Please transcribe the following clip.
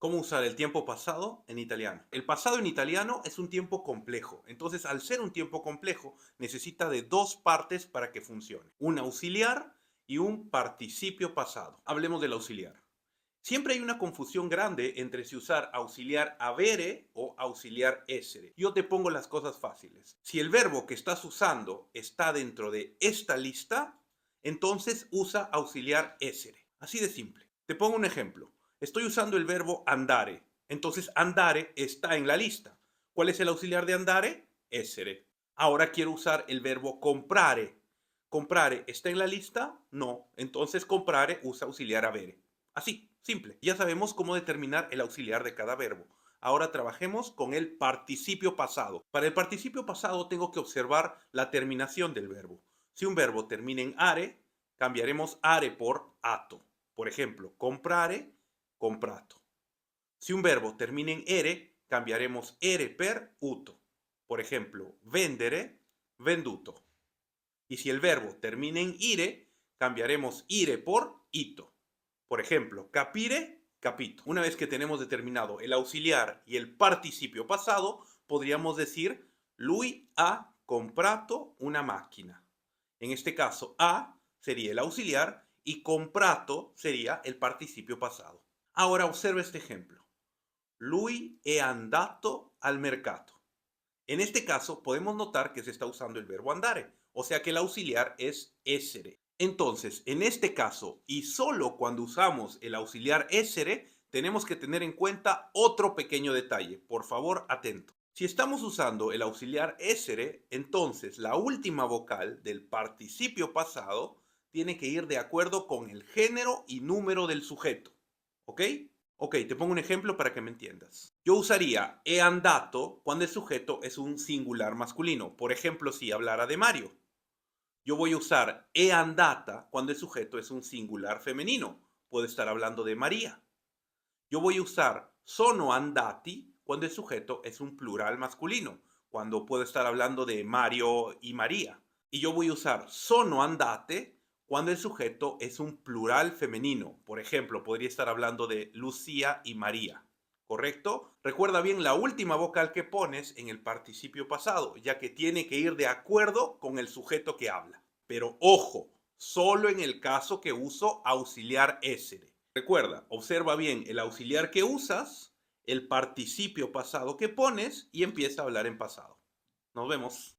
¿Cómo usar el tiempo pasado en italiano? El pasado en italiano es un tiempo complejo. Entonces, al ser un tiempo complejo, necesita de dos partes para que funcione. Un auxiliar y un participio pasado. Hablemos del auxiliar. Siempre hay una confusión grande entre si usar auxiliar avere o auxiliar essere. Yo te pongo las cosas fáciles. Si el verbo que estás usando está dentro de esta lista, entonces usa auxiliar essere. Así de simple. Te pongo un ejemplo. Estoy usando el verbo andare. Entonces andare está en la lista. ¿Cuál es el auxiliar de andare? Essere. Ahora quiero usar el verbo comprare. ¿Comprare está en la lista? No. Entonces comprare usa auxiliar avere. Así, simple. Ya sabemos cómo determinar el auxiliar de cada verbo. Ahora trabajemos con el participio pasado. Para el participio pasado tengo que observar la terminación del verbo. Si un verbo termina en are, cambiaremos are por ato. Por ejemplo, comprare, comprato. Si un verbo termina en ere, cambiaremos ere per uto. Por ejemplo, vendere, venduto. Y si el verbo termina en ire, cambiaremos ire por ito. Por ejemplo, capire, capito. Una vez que tenemos determinado el auxiliar y el participio pasado, podríamos decir lui ha comprato una máquina. En este caso, ha sería el auxiliar y comprato sería el participio pasado. Ahora observa este ejemplo. Lui è andato al mercato. En este caso, podemos notar que se está usando el verbo andare, o sea que el auxiliar es essere. Entonces, en este caso, y solo cuando usamos el auxiliar essere, tenemos que tener en cuenta otro pequeño detalle. Por favor, atento. Si estamos usando el auxiliar essere, entonces la última vocal del participio pasado tiene que ir de acuerdo con el género y número del sujeto. ¿Ok? Ok, te pongo un ejemplo para que me entiendas. Yo usaría è andato cuando el sujeto es un singular masculino. Por ejemplo, si hablara de Mario. Yo voy a usar è andata cuando el sujeto es un singular femenino. Puedo estar hablando de María. Yo voy a usar sono andati cuando el sujeto es un plural masculino. Cuando puedo estar hablando de Mario y María. Y yo voy a usar sono andate cuando el sujeto es un plural femenino. Por ejemplo, podría estar hablando de Lucía y María. ¿Correcto? Recuerda bien la última vocal que pones en el participio pasado, ya que tiene que ir de acuerdo con el sujeto que habla. Pero ojo, solo en el caso que uso auxiliar essere. Recuerda, observa bien el auxiliar que usas, el participio pasado que pones y empieza a hablar en pasado. Nos vemos.